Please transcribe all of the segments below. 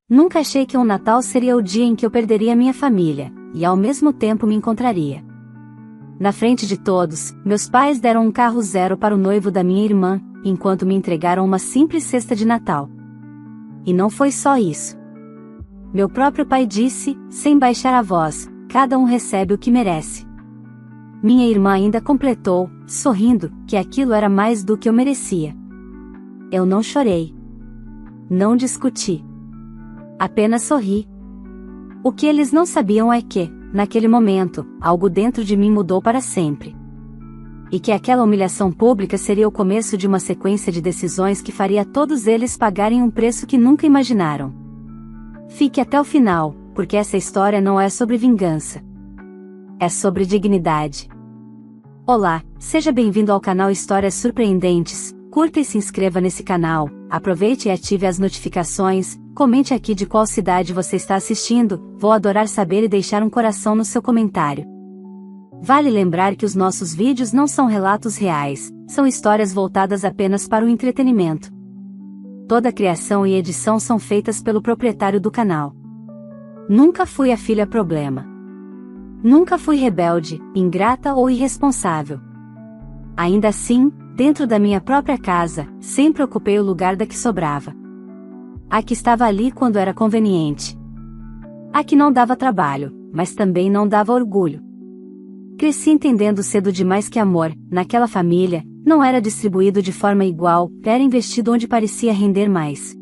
Nunca achei que um Natal seria o dia em que eu perderia minha família, e ao mesmo tempo me encontraria. Na frente de todos, meus pais deram um carro zero para o noivo da minha irmã, enquanto me entregaram uma simples cesta de Natal. E não foi só isso. Meu próprio pai disse, sem baixar a voz, cada um recebe o que merece. Minha irmã ainda completou, sorrindo, que aquilo era mais do que eu merecia. Eu não chorei. Não discuti. Apenas sorri. O que eles não sabiam é que, naquele momento, algo dentro de mim mudou para sempre. E que aquela humilhação pública seria o começo de uma sequência de decisões que faria todos eles pagarem um preço que nunca imaginaram. Fique até o final, porque essa história não é sobre vingança. É sobre dignidade. Olá, seja bem-vindo ao canal Histórias Surpreendentes. Curta e se inscreva nesse canal, aproveite e ative as notificações, comente aqui de qual cidade você está assistindo, vou adorar saber e deixar um coração no seu comentário. Vale lembrar que os nossos vídeos não são relatos reais, são histórias voltadas apenas para o entretenimento. Toda a criação e edição são feitas pelo proprietário do canal. Nunca fui a filha problema. Nunca fui rebelde, ingrata ou irresponsável. Ainda assim, dentro da minha própria casa, sempre ocupei o lugar da que sobrava. A que estava ali quando era conveniente. A que não dava trabalho, mas também não dava orgulho. Cresci entendendo cedo demais que amor, naquela família, não era distribuído de forma igual, era investido onde parecia render mais.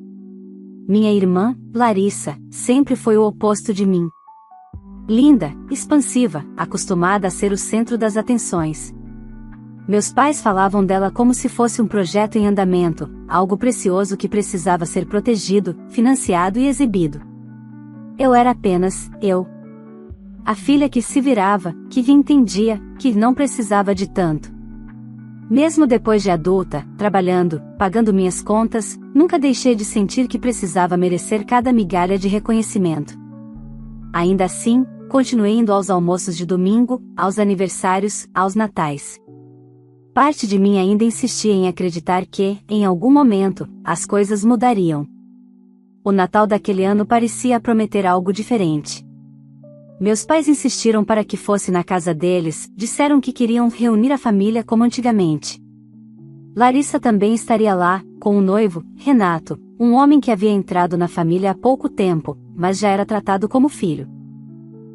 Minha irmã, Larissa, sempre foi o oposto de mim. Linda, expansiva, acostumada a ser o centro das atenções. Meus pais falavam dela como se fosse um projeto em andamento, algo precioso que precisava ser protegido, financiado e exibido. Eu era apenas, eu. A filha que se virava, que entendia, que não precisava de tanto. Mesmo depois de adulta, trabalhando, pagando minhas contas, nunca deixei de sentir que precisava merecer cada migalha de reconhecimento. Ainda assim, continuei indo aos almoços de domingo, aos aniversários, aos natais. Parte de mim ainda insistia em acreditar que, em algum momento, as coisas mudariam. O Natal daquele ano parecia prometer algo diferente. Meus pais insistiram para que fosse na casa deles, disseram que queriam reunir a família como antigamente. Larissa também estaria lá, com o noivo, Renato, um homem que havia entrado na família há pouco tempo, mas já era tratado como filho.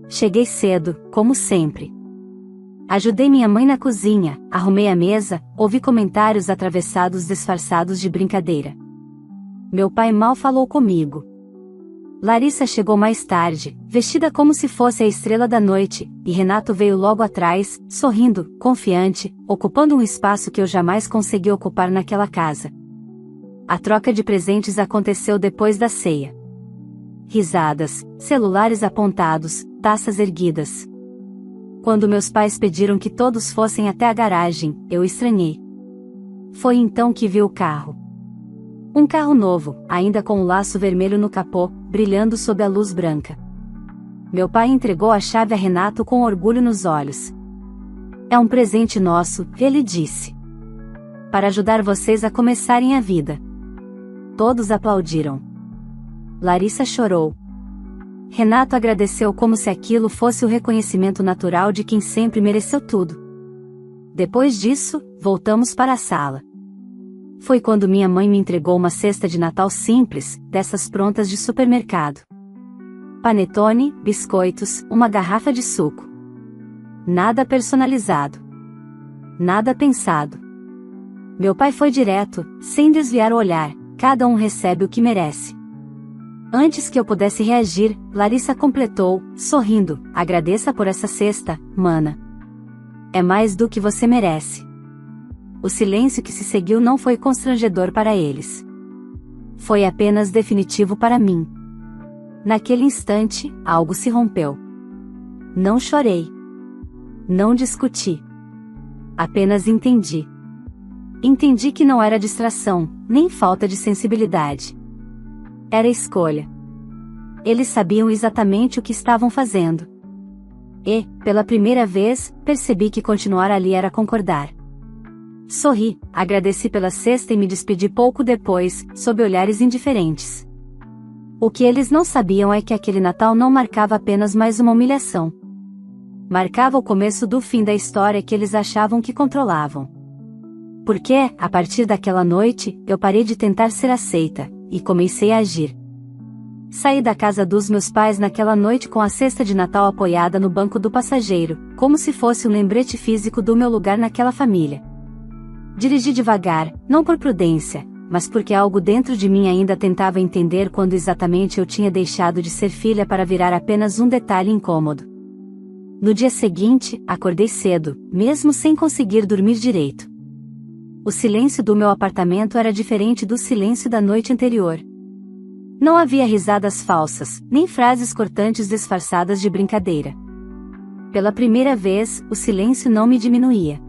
Cheguei cedo, como sempre. Ajudei minha mãe na cozinha, arrumei a mesa, ouvi comentários atravessados disfarçados de brincadeira. Meu pai mal falou comigo. Larissa chegou mais tarde, vestida como se fosse a estrela da noite, e Renato veio logo atrás, sorrindo, confiante, ocupando um espaço que eu jamais consegui ocupar naquela casa. A troca de presentes aconteceu depois da ceia. Risadas, celulares apontados, taças erguidas. Quando meus pais pediram que todos fossem até a garagem, eu estranhei. Foi então que vi o carro. Um carro novo, ainda com um laço vermelho no capô, brilhando sob a luz branca. Meu pai entregou a chave a Renato com orgulho nos olhos. É um presente nosso, ele disse. Para ajudar vocês a começarem a vida. Todos aplaudiram. Larissa chorou. Renato agradeceu como se aquilo fosse o reconhecimento natural de quem sempre mereceu tudo. Depois disso, voltamos para a sala. Foi quando minha mãe me entregou uma cesta de Natal simples, dessas prontas de supermercado. Panetone, biscoitos, uma garrafa de suco. Nada personalizado. Nada pensado. Meu pai foi direto, sem desviar o olhar, cada um recebe o que merece. Antes que eu pudesse reagir, Larissa completou, sorrindo, agradeça por essa cesta, mana. É mais do que você merece. O silêncio que se seguiu não foi constrangedor para eles. Foi apenas definitivo para mim. Naquele instante, algo se rompeu. Não chorei. Não discuti. Apenas entendi. Entendi que não era distração, nem falta de sensibilidade. Era escolha. Eles sabiam exatamente o que estavam fazendo. E, pela primeira vez, percebi que continuar ali era concordar. Sorri, agradeci pela cesta e me despedi pouco depois, sob olhares indiferentes. O que eles não sabiam é que aquele Natal não marcava apenas mais uma humilhação. Marcava o começo do fim da história que eles achavam que controlavam. Porque, a partir daquela noite, eu parei de tentar ser aceita, e comecei a agir. Saí da casa dos meus pais naquela noite com a cesta de Natal apoiada no banco do passageiro, como se fosse um lembrete físico do meu lugar naquela família. Dirigi devagar, não por prudência, mas porque algo dentro de mim ainda tentava entender quando exatamente eu tinha deixado de ser filha para virar apenas um detalhe incômodo. No dia seguinte, acordei cedo, mesmo sem conseguir dormir direito. O silêncio do meu apartamento era diferente do silêncio da noite anterior. Não havia risadas falsas, nem frases cortantes disfarçadas de brincadeira. Pela primeira vez, o silêncio não me diminuía.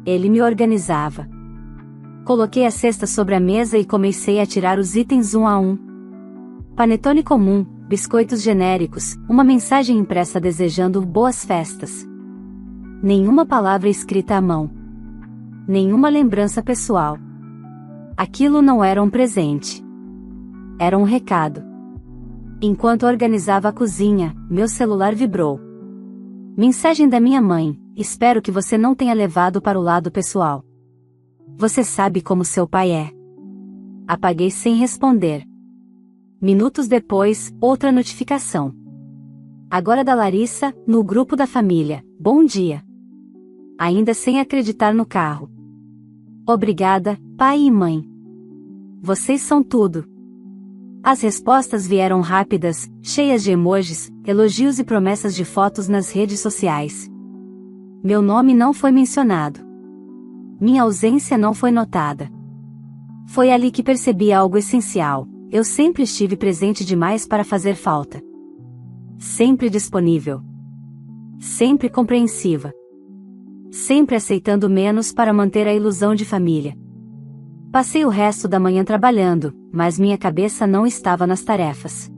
Ele me organizava. Coloquei a cesta sobre a mesa e comecei a tirar os itens um a um. Panetone comum, biscoitos genéricos, uma mensagem impressa desejando boas festas. Nenhuma palavra escrita à mão. Nenhuma lembrança pessoal. Aquilo não era um presente. Era um recado. Enquanto organizava a cozinha, meu celular vibrou. Mensagem da minha mãe: espero que você não tenha levado para o lado pessoal. Você sabe como seu pai é. Apaguei sem responder. Minutos depois, outra notificação. Agora da Larissa, no grupo da família: bom dia. Ainda sem acreditar no carro. Obrigada, pai e mãe. Vocês são tudo. As respostas vieram rápidas, cheias de emojis, elogios e promessas de fotos nas redes sociais. Meu nome não foi mencionado. Minha ausência não foi notada. Foi ali que percebi algo essencial: eu sempre estive presente demais para fazer falta. Sempre disponível. Sempre compreensiva. Sempre aceitando menos para manter a ilusão de família. Passei o resto da manhã trabalhando, mas minha cabeça não estava nas tarefas.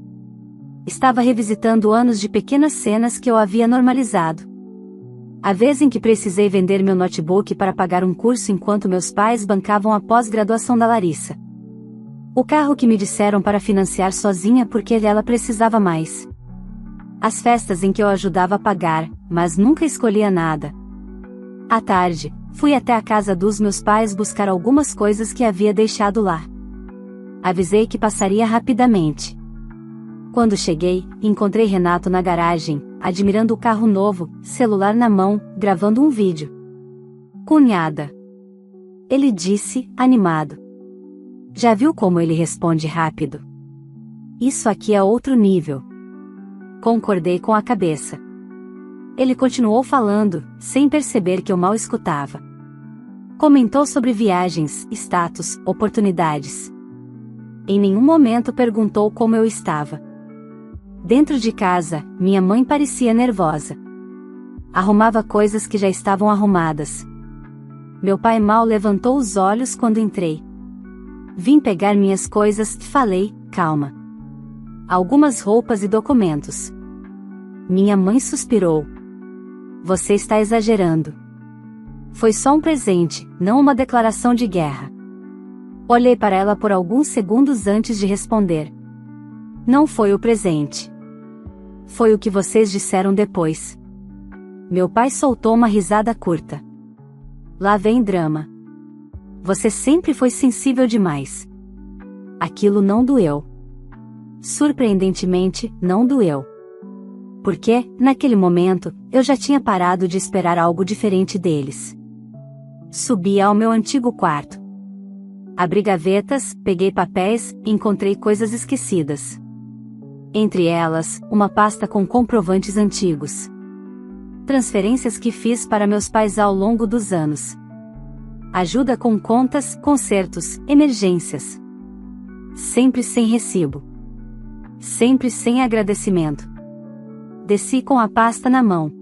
Estava revisitando anos de pequenas cenas que eu havia normalizado. A vez em que precisei vender meu notebook para pagar um curso enquanto meus pais bancavam a pós-graduação da Larissa. O carro que me disseram para financiar sozinha porque ela precisava mais. As festas em que eu ajudava a pagar, mas nunca escolhia nada. À tarde, fui até a casa dos meus pais buscar algumas coisas que havia deixado lá. Avisei que passaria rapidamente. Quando cheguei, encontrei Renato na garagem, admirando o carro novo, celular na mão, gravando um vídeo. Cunhada. Ele disse, animado. Já viu como ele responde rápido? Isso aqui é outro nível. Concordei com a cabeça. Ele continuou falando, sem perceber que eu mal escutava. Comentou sobre viagens, status, oportunidades. Em nenhum momento perguntou como eu estava. Dentro de casa, minha mãe parecia nervosa. Arrumava coisas que já estavam arrumadas. Meu pai mal levantou os olhos quando entrei. Vim pegar minhas coisas, falei, calma. Algumas roupas e documentos. Minha mãe suspirou. Você está exagerando. Foi só um presente, não uma declaração de guerra. Olhei para ela por alguns segundos antes de responder. Não foi o presente. Foi o que vocês disseram depois. Meu pai soltou uma risada curta. Lá vem drama. Você sempre foi sensível demais. Aquilo não doeu. Surpreendentemente, não doeu. Porque, naquele momento, eu já tinha parado de esperar algo diferente deles. Subi ao meu antigo quarto. Abri gavetas, peguei papéis, e encontrei coisas esquecidas. Entre elas, uma pasta com comprovantes antigos. Transferências que fiz para meus pais ao longo dos anos. Ajuda com contas, consertos, emergências. Sempre sem recibo. Sempre sem agradecimento. Desci com a pasta na mão.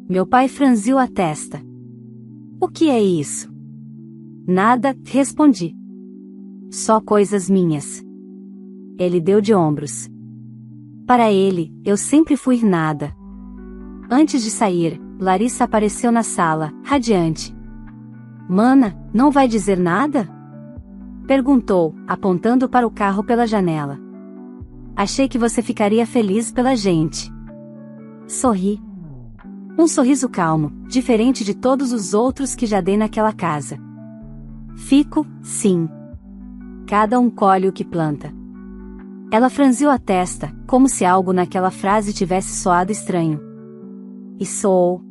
Meu pai franziu a testa. O que é isso? Nada, respondi. Só coisas minhas. Ele deu de ombros. Para ele, eu sempre fui nada. Antes de sair, Larissa apareceu na sala, radiante. Mana, não vai dizer nada? Perguntou, apontando para o carro pela janela. Achei que você ficaria feliz pela gente. Sorri. Um sorriso calmo, diferente de todos os outros que já dei naquela casa. Fico, sim. Cada um colhe o que planta. Ela franziu a testa, como se algo naquela frase tivesse soado estranho. E soou.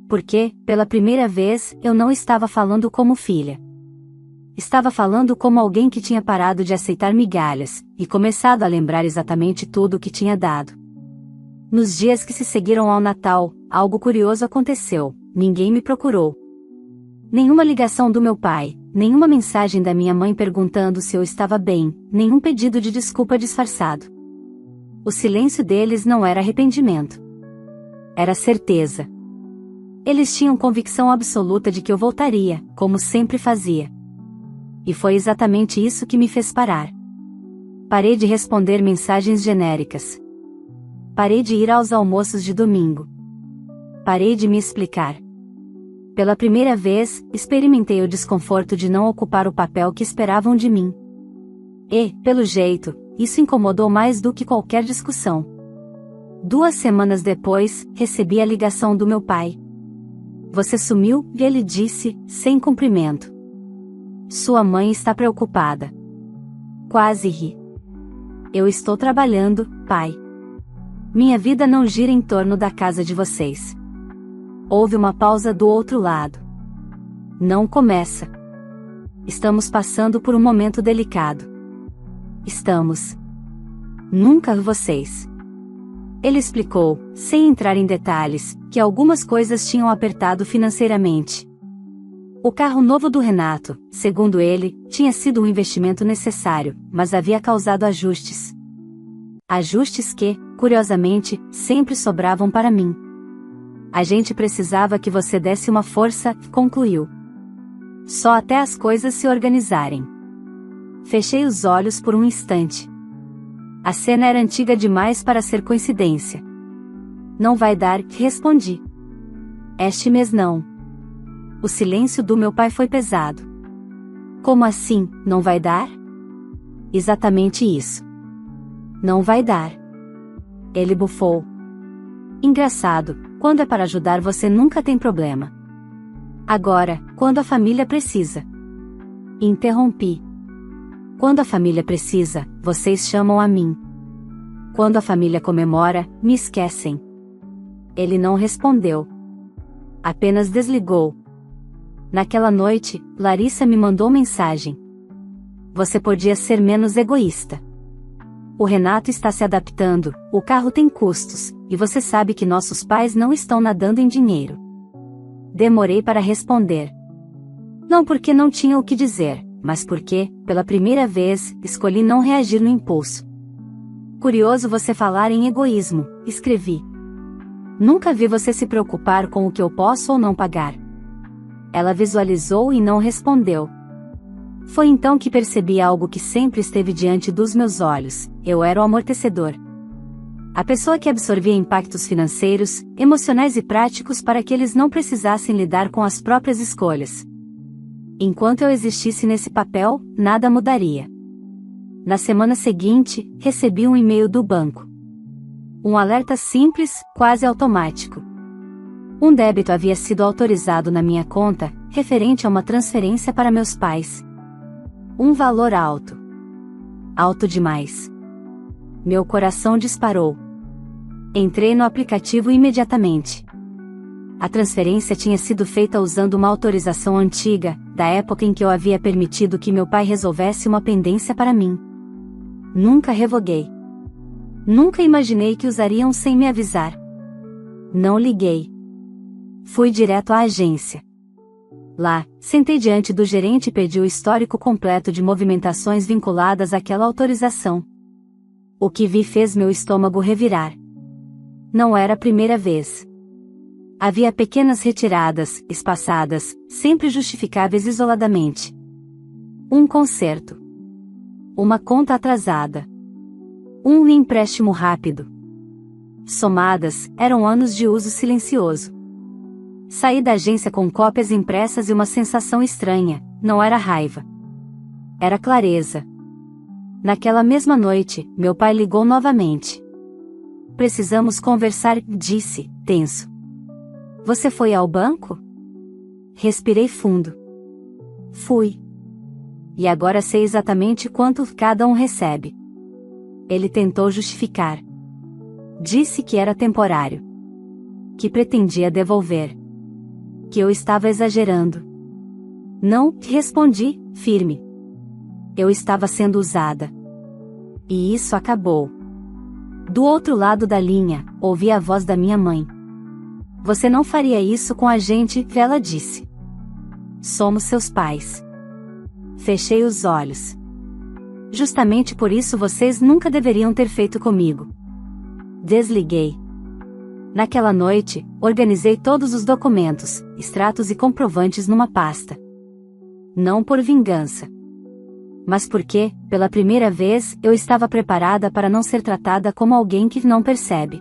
Porque, pela primeira vez, eu não estava falando como filha. Estava falando como alguém que tinha parado de aceitar migalhas, e começado a lembrar exatamente tudo o que tinha dado. Nos dias que se seguiram ao Natal, algo curioso aconteceu, ninguém me procurou. Nenhuma ligação do meu pai, nenhuma mensagem da minha mãe perguntando se eu estava bem, nenhum pedido de desculpa disfarçado. O silêncio deles não era arrependimento. Era certeza. Eles tinham convicção absoluta de que eu voltaria, como sempre fazia. E foi exatamente isso que me fez parar. Parei de responder mensagens genéricas. Parei de ir aos almoços de domingo. Parei de me explicar. Pela primeira vez, experimentei o desconforto de não ocupar o papel que esperavam de mim. E, pelo jeito, isso incomodou mais do que qualquer discussão. 2 semanas depois, recebi a ligação do meu pai. Você sumiu, e ele disse, sem cumprimento. Sua mãe está preocupada. Quase ri. Eu estou trabalhando, pai. Minha vida não gira em torno da casa de vocês. Houve uma pausa do outro lado. Não começa. Estamos passando por um momento delicado. Estamos. Nunca vocês. Ele explicou, sem entrar em detalhes, que algumas coisas tinham apertado financeiramente. O carro novo do Renato, segundo ele, tinha sido um investimento necessário, mas havia causado ajustes. Ajustes que, curiosamente, sempre sobravam para mim. A gente precisava que você desse uma força, concluiu. Só até as coisas se organizarem. Fechei os olhos por um instante. A cena era antiga demais para ser coincidência. Não vai dar, respondi. Este mês não. O silêncio do meu pai foi pesado. Como assim, não vai dar? Exatamente isso. Não vai dar. Ele bufou. Engraçado, quando é para ajudar você nunca tem problema. Agora, quando a família precisa. Interrompi. Quando a família precisa, vocês chamam a mim. Quando a família comemora, me esquecem. Ele não respondeu. Apenas desligou. Naquela noite, Larissa me mandou mensagem. Você podia ser menos egoísta. O Renato está se adaptando, o carro tem custos, e você sabe que nossos pais não estão nadando em dinheiro. Demorei para responder. Não porque não tinha o que dizer, mas porque, pela primeira vez, escolhi não reagir no impulso. Curioso você falar em egoísmo, escrevi. Nunca vi você se preocupar com o que eu posso ou não pagar. Ela visualizou e não respondeu. Foi então que percebi algo que sempre esteve diante dos meus olhos: eu era o amortecedor. A pessoa que absorvia impactos financeiros, emocionais e práticos para que eles não precisassem lidar com as próprias escolhas. Enquanto eu existisse nesse papel, nada mudaria. Na semana seguinte, recebi um e-mail do banco. Um alerta simples, quase automático. Um débito havia sido autorizado na minha conta, referente a uma transferência para meus pais. Um valor alto. Alto demais. Meu coração disparou. Entrei no aplicativo imediatamente. A transferência tinha sido feita usando uma autorização antiga, da época em que eu havia permitido que meu pai resolvesse uma pendência para mim. Nunca revoguei. Nunca imaginei que usariam sem me avisar. Não liguei. Fui direto à agência. Lá, sentei diante do gerente e pedi o histórico completo de movimentações vinculadas àquela autorização. O que vi fez meu estômago revirar. Não era a primeira vez. Havia pequenas retiradas, espaçadas, sempre justificáveis isoladamente. Um conserto. Uma conta atrasada. Um empréstimo rápido. Somadas, eram anos de uso silencioso. Saí da agência com cópias impressas e uma sensação estranha, não era raiva. Era clareza. Naquela mesma noite, meu pai ligou novamente. Precisamos conversar, disse, tenso. Você foi ao banco? Respirei fundo. Fui. E agora sei exatamente quanto cada um recebe. Ele tentou justificar. Disse que era temporário. Que pretendia devolver. Que eu estava exagerando. Não, respondi, firme. Eu estava sendo usada. E isso acabou. Do outro lado da linha, ouvi a voz da minha mãe. Você não faria isso com a gente, ela disse. Somos seus pais. Fechei os olhos. Justamente por isso vocês nunca deveriam ter feito comigo. Desliguei. Naquela noite, organizei todos os documentos, extratos e comprovantes numa pasta. Não por vingança. Mas porque, pela primeira vez, eu estava preparada para não ser tratada como alguém que não percebe.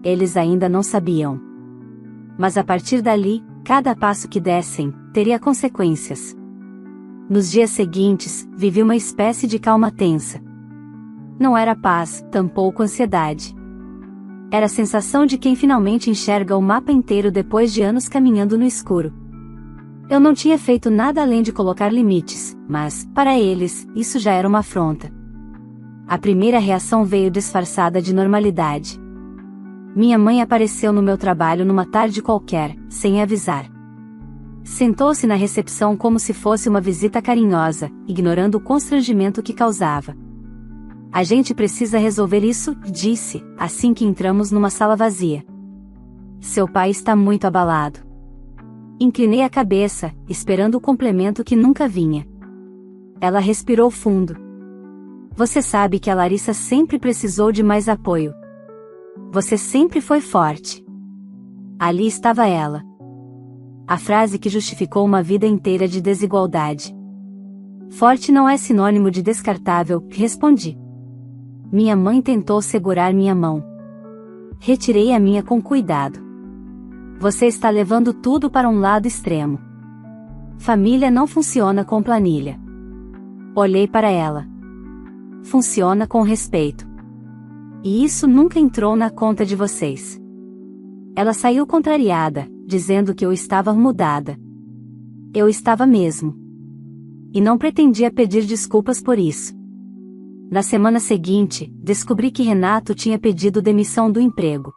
Eles ainda não sabiam. Mas a partir dali, cada passo que dessem, teria consequências. Nos dias seguintes, vivi uma espécie de calma tensa. Não era paz, tampouco ansiedade. Era a sensação de quem finalmente enxerga o mapa inteiro depois de anos caminhando no escuro. Eu não tinha feito nada além de colocar limites, mas, para eles, isso já era uma afronta. A primeira reação veio disfarçada de normalidade. Minha mãe apareceu no meu trabalho numa tarde qualquer, sem avisar. Sentou-se na recepção como se fosse uma visita carinhosa, ignorando o constrangimento que causava. A gente precisa resolver isso, disse, assim que entramos numa sala vazia. Seu pai está muito abalado. Inclinei a cabeça, esperando o complemento que nunca vinha. Ela respirou fundo. Você sabe que a Larissa sempre precisou de mais apoio. Você sempre foi forte. Ali estava ela. A frase que justificou uma vida inteira de desigualdade. Forte não é sinônimo de descartável, respondi. Minha mãe tentou segurar minha mão. Retirei a minha com cuidado. Você está levando tudo para um lado extremo. Família não funciona com planilha. Olhei para ela. Funciona com respeito. E isso nunca entrou na conta de vocês. Ela saiu contrariada, dizendo que eu estava mudada. Eu estava mesmo. E não pretendia pedir desculpas por isso. Na semana seguinte, descobri que Renato tinha pedido demissão do emprego.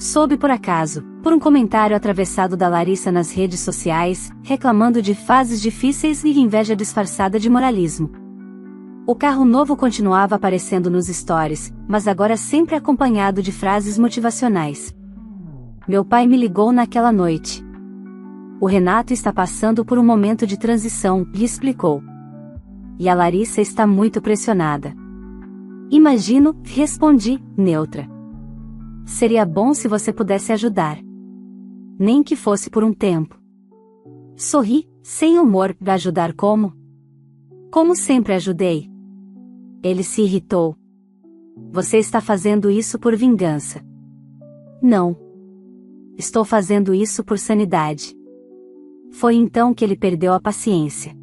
Soube por acaso, por um comentário atravessado da Larissa nas redes sociais, reclamando de fases difíceis e inveja disfarçada de moralismo. O carro novo continuava aparecendo nos stories, mas agora sempre acompanhado de frases motivacionais. Meu pai me ligou naquela noite. O Renato está passando por um momento de transição, lhe explicou. E a Larissa está muito pressionada. Imagino, respondi, neutra. Seria bom se você pudesse ajudar. Nem que fosse por um tempo. Sorri, sem humor, ajudar como? Como sempre ajudei. Ele se irritou. Você está fazendo isso por vingança. Não. Estou fazendo isso por sanidade. Foi então que ele perdeu a paciência.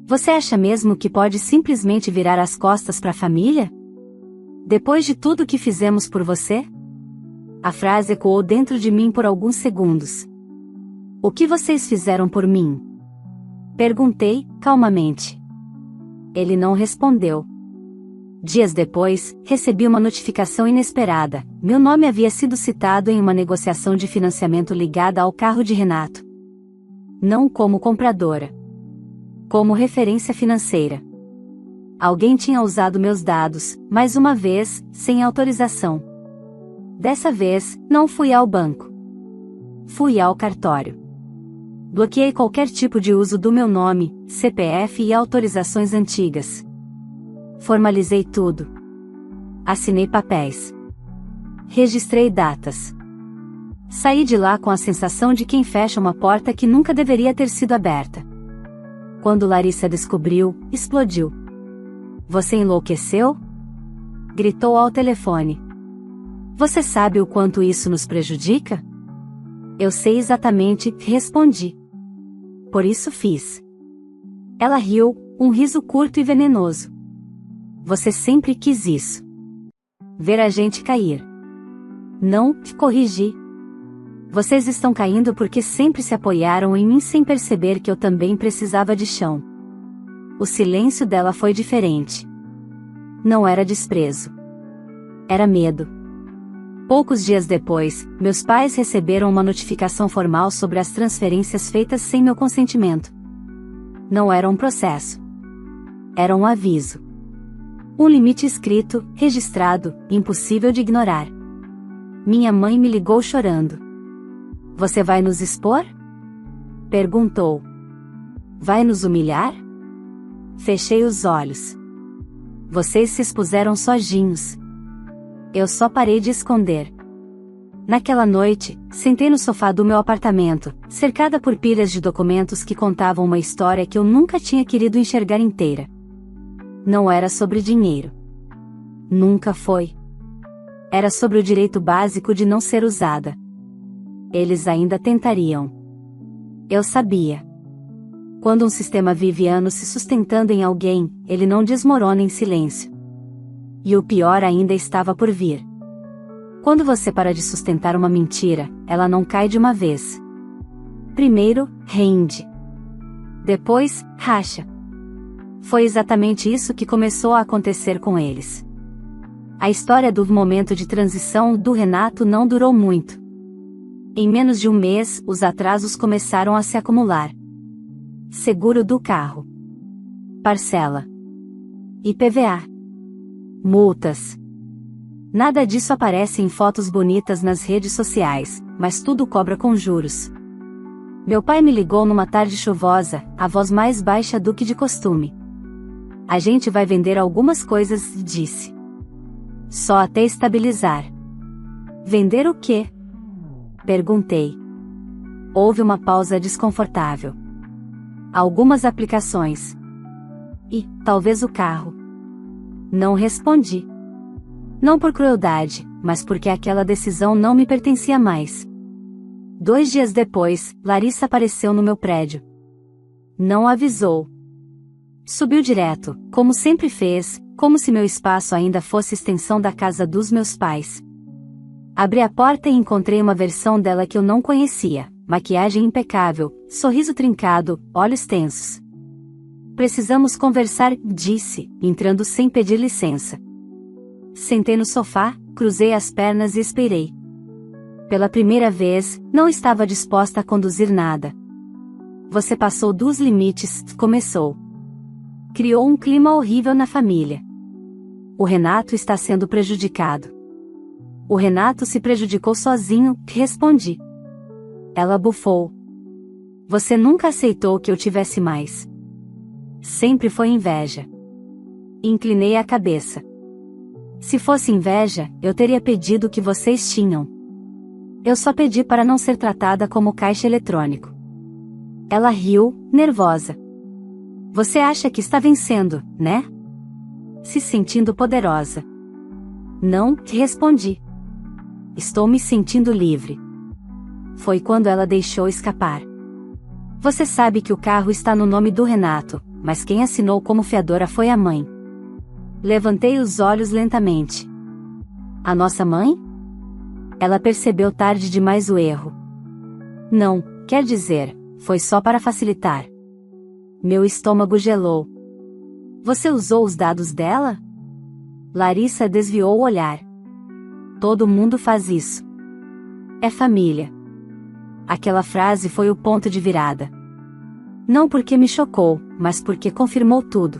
Você acha mesmo que pode simplesmente virar as costas para a família? Depois de tudo que fizemos por você? A frase ecoou dentro de mim por alguns segundos. O que vocês fizeram por mim? Perguntei, calmamente. Ele não respondeu. Dias depois, recebi uma notificação inesperada. Meu nome havia sido citado em uma negociação de financiamento ligada ao carro de Renato. Não como compradora. Como referência financeira. Alguém tinha usado meus dados, mais uma vez, sem autorização. Dessa vez, não fui ao banco. Fui ao cartório. Bloqueei qualquer tipo de uso do meu nome, CPF e autorizações antigas. Formalizei tudo. Assinei papéis. Registrei datas. Saí de lá com a sensação de quem fecha uma porta que nunca deveria ter sido aberta. Quando Larissa descobriu, explodiu. Você enlouqueceu? Gritou ao telefone. Você sabe o quanto isso nos prejudica? Eu sei exatamente, respondi. Por isso fiz. Ela riu, um riso curto e venenoso. Você sempre quis isso. Ver a gente cair. Não, corrigi. Vocês estão caindo porque sempre se apoiaram em mim sem perceber que eu também precisava de chão. O silêncio dela foi diferente. Não era desprezo. Era medo. Poucos dias depois, meus pais receberam uma notificação formal sobre as transferências feitas sem meu consentimento. Não era um processo. Era um aviso. Um limite escrito, registrado, impossível de ignorar. Minha mãe me ligou chorando. Você vai nos expor? Perguntou. Vai nos humilhar? Fechei os olhos. Vocês se expuseram sozinhos. Eu só parei de esconder. Naquela noite, sentei no sofá do meu apartamento, cercada por pilhas de documentos que contavam uma história que eu nunca tinha querido enxergar inteira. Não era sobre dinheiro. Nunca foi. Era sobre o direito básico de não ser usada. Eles ainda tentariam. Eu sabia. Quando um sistema vive anos se sustentando em alguém, ele não desmorona em silêncio. E o pior ainda estava por vir. Quando você para de sustentar uma mentira, ela não cai de uma vez. Primeiro, rende. Depois, racha. Foi exatamente isso que começou a acontecer com eles. A história do momento de transição do Renato não durou muito. Em menos de um mês, os atrasos começaram a se acumular. Seguro do carro. Parcela. IPVA. Multas. Nada disso aparece em fotos bonitas nas redes sociais, mas tudo cobra com juros. Meu pai me ligou numa tarde chuvosa, a voz mais baixa do que de costume. A gente vai vender algumas coisas, disse. Só até estabilizar. Vender o quê? Perguntei. Houve uma pausa desconfortável. Algumas aplicações. E, talvez o carro. Não respondi. Não por crueldade, mas porque aquela decisão não me pertencia mais. 2 dias depois, Larissa apareceu no meu prédio. Não avisou. Subiu direto, como sempre fez, como se meu espaço ainda fosse extensão da casa dos meus pais. Abri a porta e encontrei uma versão dela que eu não conhecia, maquiagem impecável, sorriso trincado, olhos tensos. Precisamos conversar, disse, entrando sem pedir licença. Sentei no sofá, cruzei as pernas e esperei. Pela primeira vez, não estava disposta a conduzir nada. Você passou dos limites, começou. Criou um clima horrível na família. O Renato está sendo prejudicado. O Renato se prejudicou sozinho, respondi. Ela bufou. Você nunca aceitou que eu tivesse mais. Sempre foi inveja. Inclinei a cabeça. Se fosse inveja, eu teria pedido o que vocês tinham. Eu só pedi para não ser tratada como caixa eletrônico. Ela riu, nervosa. Você acha que está vencendo, né? Se sentindo poderosa. Não, respondi. Estou me sentindo livre. Foi quando ela deixou escapar. Você sabe que o carro está no nome do Renato, mas quem assinou como fiadora foi a mãe. Levantei os olhos lentamente. A nossa mãe? Ela percebeu tarde demais o erro. Não, quer dizer, foi só para facilitar. Meu estômago gelou. Você usou os dados dela? Larissa desviou o olhar. Todo mundo faz isso. É família. Aquela frase foi o ponto de virada. Não porque me chocou, mas porque confirmou tudo.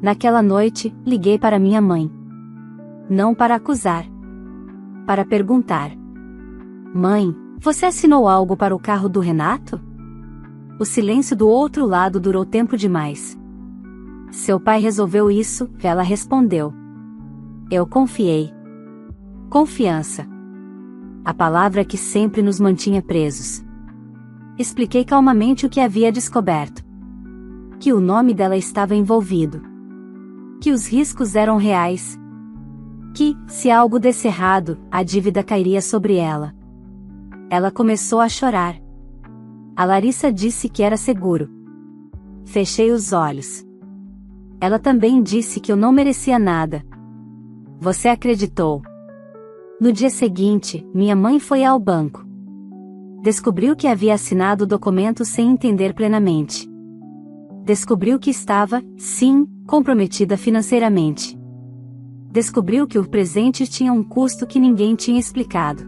Naquela noite, liguei para minha mãe. Não para acusar. Para perguntar. Mãe, você assinou algo para o carro do Renato? O silêncio do outro lado durou tempo demais. Seu pai resolveu isso, ela respondeu. Eu confiei. Confiança. A palavra que sempre nos mantinha presos. Expliquei calmamente o que havia descoberto. Que o nome dela estava envolvido. Que os riscos eram reais. Que, se algo desse errado, a dívida cairia sobre ela. Ela começou a chorar. A Larissa disse que era seguro. Fechei os olhos. Ela também disse que eu não merecia nada. Você acreditou. No dia seguinte, minha mãe foi ao banco. Descobriu que havia assinado o documento sem entender plenamente. Descobriu que estava, sim, comprometida financeiramente. Descobriu que o presente tinha um custo que ninguém tinha explicado.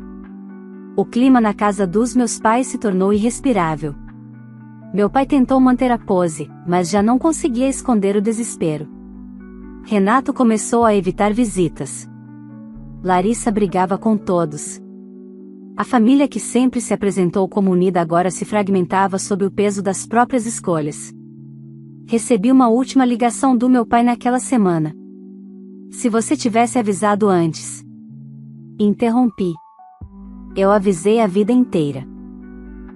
O clima na casa dos meus pais se tornou irrespirável. Meu pai tentou manter a pose, mas já não conseguia esconder o desespero. Renato começou a evitar visitas. Larissa brigava com todos. A família que sempre se apresentou como unida agora se fragmentava sob o peso das próprias escolhas. Recebi uma última ligação do meu pai naquela semana. Se você tivesse avisado antes. Interrompi. Eu avisei a vida inteira.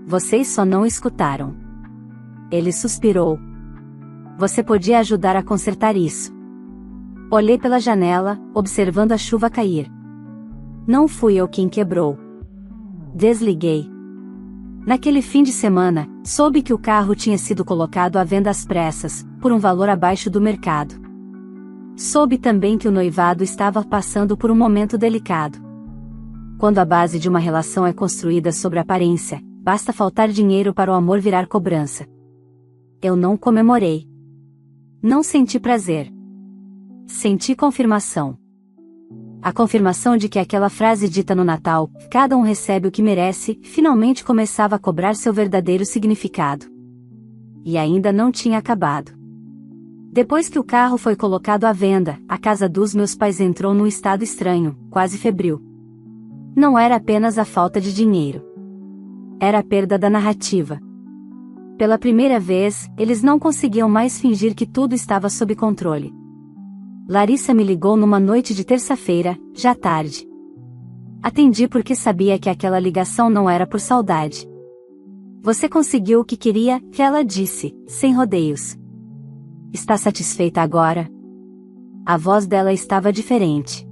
Vocês só não escutaram. Ele suspirou. Você podia ajudar a consertar isso. Olhei pela janela, observando a chuva cair. Não fui eu quem quebrou. Desliguei. Naquele fim de semana, soube que o carro tinha sido colocado à venda às pressas, por um valor abaixo do mercado. Soube também que o noivado estava passando por um momento delicado. Quando a base de uma relação é construída sobre aparência, basta faltar dinheiro para o amor virar cobrança. Eu não comemorei. Não senti prazer. Senti confirmação. A confirmação de que aquela frase dita no Natal, cada um recebe o que merece, finalmente começava a cobrar seu verdadeiro significado. E ainda não tinha acabado. Depois que o carro foi colocado à venda, a casa dos meus pais entrou num estado estranho, quase febril. Não era apenas a falta de dinheiro. Era a perda da narrativa. Pela primeira vez, eles não conseguiam mais fingir que tudo estava sob controle. Larissa me ligou numa noite de terça-feira, já tarde. Atendi porque sabia que aquela ligação não era por saudade. Você conseguiu o que queria, ela disse, sem rodeios. Está satisfeita agora? A voz dela estava diferente.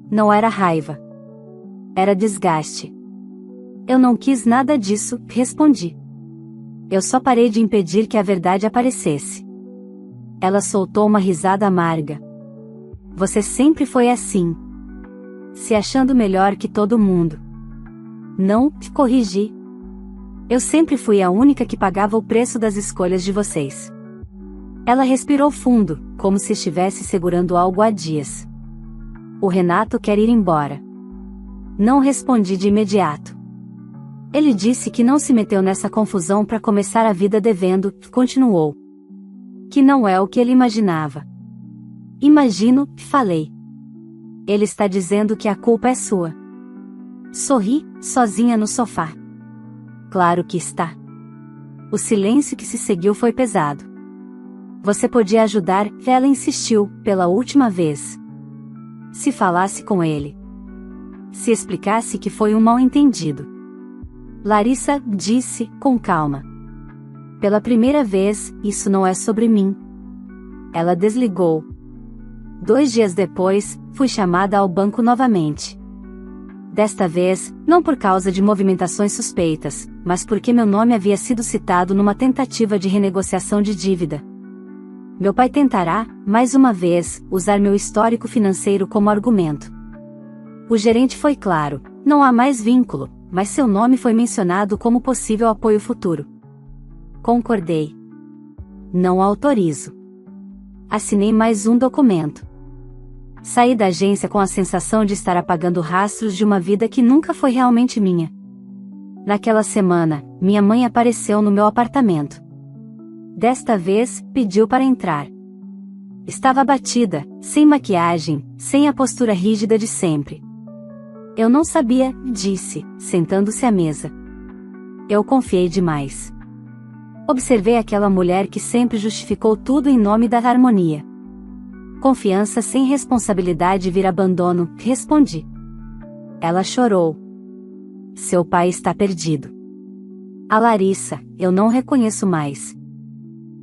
Não era raiva. Era desgaste. Eu não quis nada disso, respondi. Eu só parei de impedir que a verdade aparecesse. Ela soltou uma risada amarga. Você sempre foi assim. Se achando melhor que todo mundo. Não, corrigi. Eu sempre fui a única que pagava o preço das escolhas de vocês. Ela respirou fundo, como se estivesse segurando algo há dias. O Renato quer ir embora. Não respondi de imediato. Ele disse que não se meteu nessa confusão para começar a vida devendo, continuou. Que não é o que ele imaginava. Imagino, falei. Ele está dizendo que a culpa é sua. Sorri, sozinha no sofá. Claro que está. O silêncio que se seguiu foi pesado. Você podia ajudar, ela insistiu, pela última vez. Se falasse com ele. Se explicasse que foi um mal-entendido. Larissa disse, com calma. Pela primeira vez, isso não é sobre mim. Ela desligou. 2 dias depois, fui chamada ao banco novamente. Desta vez, não por causa de movimentações suspeitas, mas porque meu nome havia sido citado numa tentativa de renegociação de dívida. Meu pai tentará, mais uma vez, usar meu histórico financeiro como argumento. O gerente foi claro, não há mais vínculo, mas seu nome foi mencionado como possível apoio futuro. Concordei. Não autorizo. Assinei mais um documento. Saí da agência com a sensação de estar apagando rastros de uma vida que nunca foi realmente minha. Naquela semana, minha mãe apareceu no meu apartamento. Desta vez, pediu para entrar. Estava abatida, sem maquiagem, sem a postura rígida de sempre. Eu não sabia, disse, sentando-se à mesa. Eu confiei demais. Observei aquela mulher que sempre justificou tudo em nome da harmonia. Confiança sem responsabilidade vira abandono, respondi. Ela chorou. Seu pai está perdido. A Larissa, eu não reconheço mais.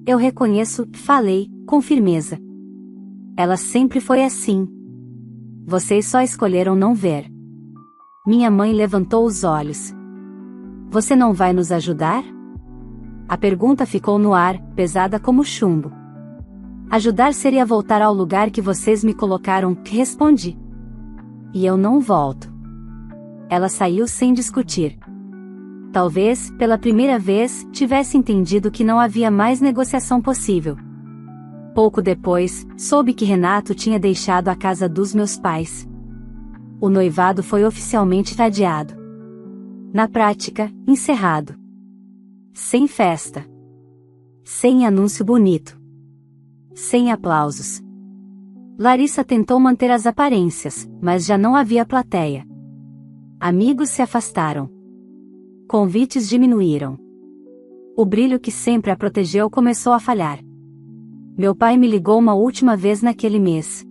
Eu reconheço, falei, com firmeza. Ela sempre foi assim. Vocês só escolheram não ver. Minha mãe levantou os olhos. Você não vai nos ajudar? A pergunta ficou no ar, pesada como chumbo. Ajudar seria voltar ao lugar que vocês me colocaram, respondi. E eu não volto. Ela saiu sem discutir. Talvez, pela primeira vez, tivesse entendido que não havia mais negociação possível. Pouco depois, soube que Renato tinha deixado a casa dos meus pais. O noivado foi oficialmente adiado. Na prática, encerrado. Sem festa. Sem anúncio bonito. Sem aplausos. Larissa tentou manter as aparências, mas já não havia plateia. Amigos se afastaram. Convites diminuíram. O brilho que sempre a protegeu começou a falhar. Meu pai me ligou uma última vez naquele mês.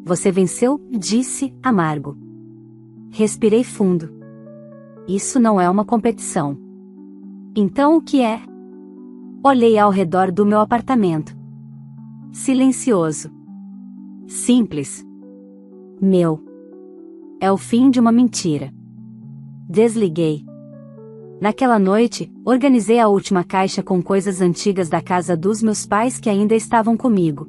Você venceu? Disse, amargo. Respirei fundo. Isso não é uma competição. Então o que é? Olhei ao redor do meu apartamento. Silencioso. Simples. Meu. É o fim de uma mentira. Desliguei. Naquela noite, organizei a última caixa com coisas antigas da casa dos meus pais que ainda estavam comigo.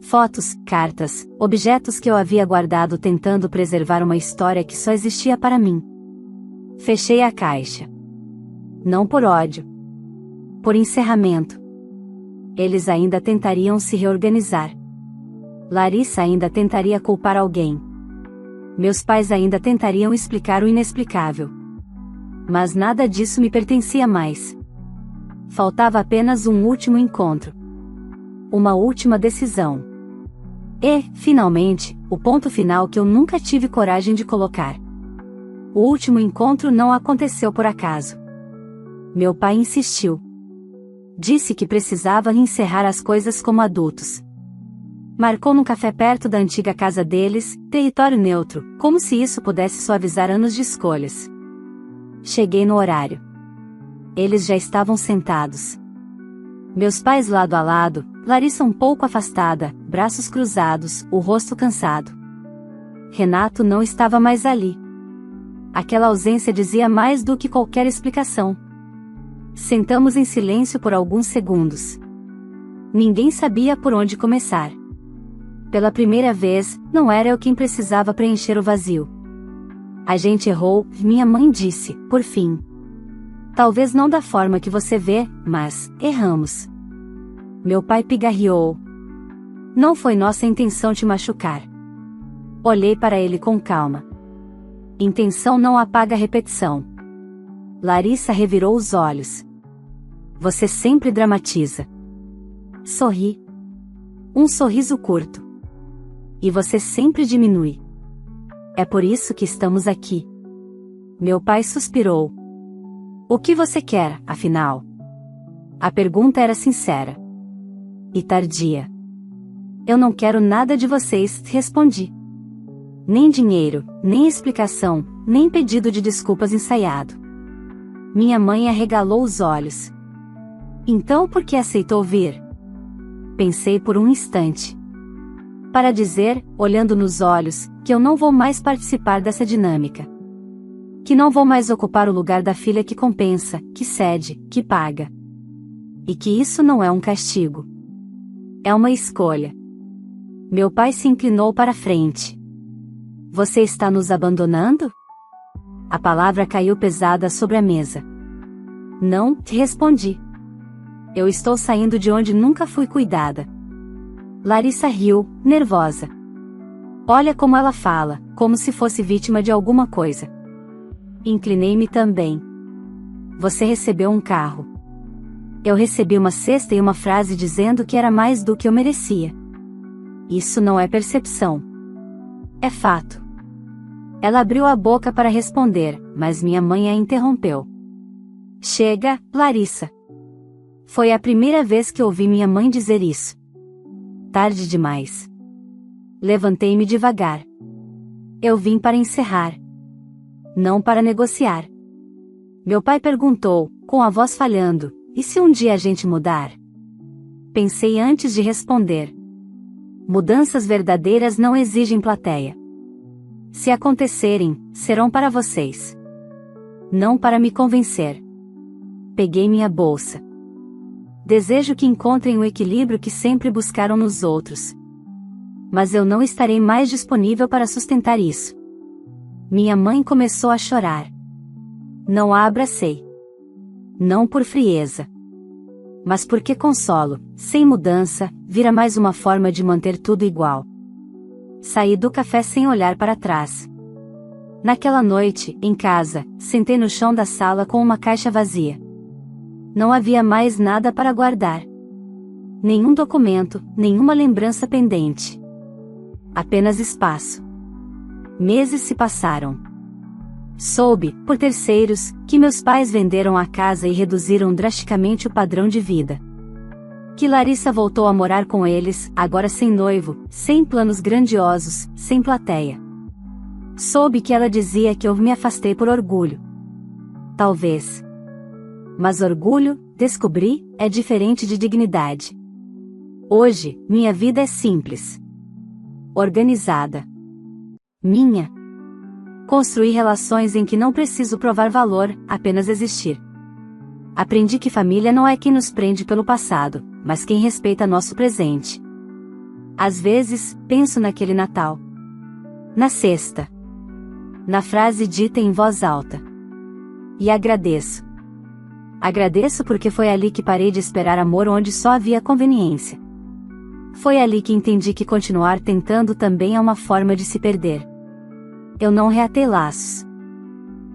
Fotos, cartas, objetos que eu havia guardado tentando preservar uma história que só existia para mim. Fechei a caixa. Não por ódio. Por encerramento. Eles ainda tentariam se reorganizar. Larissa ainda tentaria culpar alguém. Meus pais ainda tentariam explicar o inexplicável. Mas nada disso me pertencia mais. Faltava apenas um último encontro. Uma última decisão. E, finalmente, o ponto final que eu nunca tive coragem de colocar. O último encontro não aconteceu por acaso. Meu pai insistiu. Disse que precisava encerrar as coisas como adultos. Marcou num café perto da antiga casa deles, território neutro, como se isso pudesse suavizar anos de escolhas. Cheguei no horário. Eles já estavam sentados. Meus pais lado a lado, Larissa um pouco afastada, braços cruzados, o rosto cansado. Renato não estava mais ali. Aquela ausência dizia mais do que qualquer explicação. Sentamos em silêncio por alguns segundos. Ninguém sabia por onde começar. Pela primeira vez, não era eu quem precisava preencher o vazio. A gente errou, minha mãe disse, por fim. Talvez não da forma que você vê, mas erramos. Meu pai pigarreou. Não foi nossa intenção te machucar. Olhei para ele com calma. Intenção não apaga a repetição. Larissa revirou os olhos. Você sempre dramatiza. Sorri. Um sorriso curto. E você sempre diminui. É por isso que estamos aqui. Meu pai suspirou. O que você quer, afinal? A pergunta era sincera. E tardia. Eu não quero nada de vocês, respondi. Nem dinheiro, nem explicação, nem pedido de desculpas ensaiado. Minha mãe arregalou os olhos. Então por que aceitou vir? Pensei por um instante. Para dizer, olhando nos olhos, que eu não vou mais participar dessa dinâmica. Que não vou mais ocupar o lugar da filha que compensa, que cede, que paga. E que isso não é um castigo. É uma escolha. Meu pai se inclinou para frente. Você está nos abandonando? A palavra caiu pesada sobre a mesa. Não, respondi. Eu estou saindo de onde nunca fui cuidada. Larissa riu, nervosa. Olha como ela fala, como se fosse vítima de alguma coisa. Inclinei-me também. Você recebeu um carro. Eu recebi uma cesta e uma frase dizendo que era mais do que eu merecia. Isso não é percepção. É fato. Ela abriu a boca para responder, mas minha mãe a interrompeu. Chega, Larissa. Foi a primeira vez que ouvi minha mãe dizer isso. Tarde demais. Levantei-me devagar. Eu vim para encerrar. Não para negociar. Meu pai perguntou, com a voz falhando, e se um dia a gente mudar? Pensei antes de responder. Mudanças verdadeiras não exigem plateia. Se acontecerem, serão para vocês. Não para me convencer. Peguei minha bolsa. Desejo que encontrem o equilíbrio que sempre buscaram nos outros. Mas eu não estarei mais disponível para sustentar isso. Minha mãe começou a chorar. Não a abracei. Não por frieza. Mas porque consolo, sem mudança, vira mais uma forma de manter tudo igual. Saí do café sem olhar para trás. Naquela noite, em casa, sentei no chão da sala com uma caixa vazia. Não havia mais nada para guardar. Nenhum documento, nenhuma lembrança pendente. Apenas espaço. Meses se passaram. Soube, por terceiros, que meus pais venderam a casa e reduziram drasticamente o padrão de vida. Que Larissa voltou a morar com eles, agora sem noivo, sem planos grandiosos, sem plateia. Soube que ela dizia que eu me afastei por orgulho. Talvez. Mas orgulho, descobri, é diferente de dignidade. Hoje, minha vida é simples. Organizada. Minha. Construí relações em que não preciso provar valor, apenas existir. Aprendi que família não é quem nos prende pelo passado, mas quem respeita nosso presente. Às vezes, penso naquele Natal. Na cesta. Na frase dita em voz alta. E agradeço. Agradeço porque foi ali que parei de esperar amor onde só havia conveniência. Foi ali que entendi que continuar tentando também é uma forma de se perder. Eu não reatei laços.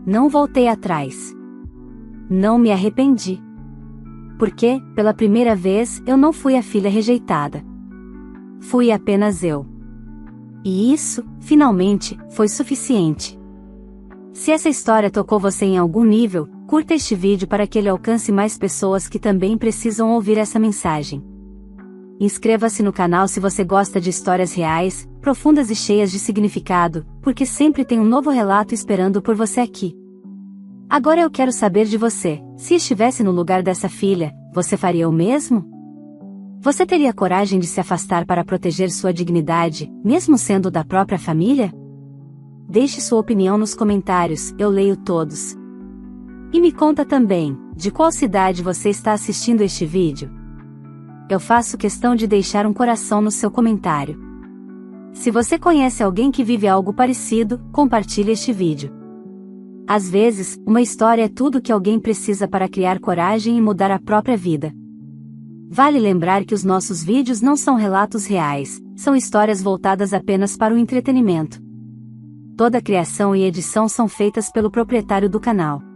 Não voltei atrás. Não me arrependi. Porque, pela primeira vez, eu não fui a filha rejeitada. Fui apenas eu. E isso, finalmente, foi suficiente. Se essa história tocou você em algum nível, curta este vídeo para que ele alcance mais pessoas que também precisam ouvir essa mensagem. Inscreva-se no canal se você gosta de histórias reais, profundas e cheias de significado, porque sempre tem um novo relato esperando por você aqui. Agora eu quero saber de você, se estivesse no lugar dessa filha, você faria o mesmo? Você teria coragem de se afastar para proteger sua dignidade, mesmo sendo da própria família? Deixe sua opinião nos comentários, eu leio todos. E me conta também, de qual cidade você está assistindo este vídeo? Eu faço questão de deixar um coração no seu comentário. Se você conhece alguém que vive algo parecido, compartilhe este vídeo. Às vezes, uma história é tudo que alguém precisa para criar coragem e mudar a própria vida. Vale lembrar que os nossos vídeos não são relatos reais, são histórias voltadas apenas para o entretenimento. Toda criação e edição são feitas pelo proprietário do canal.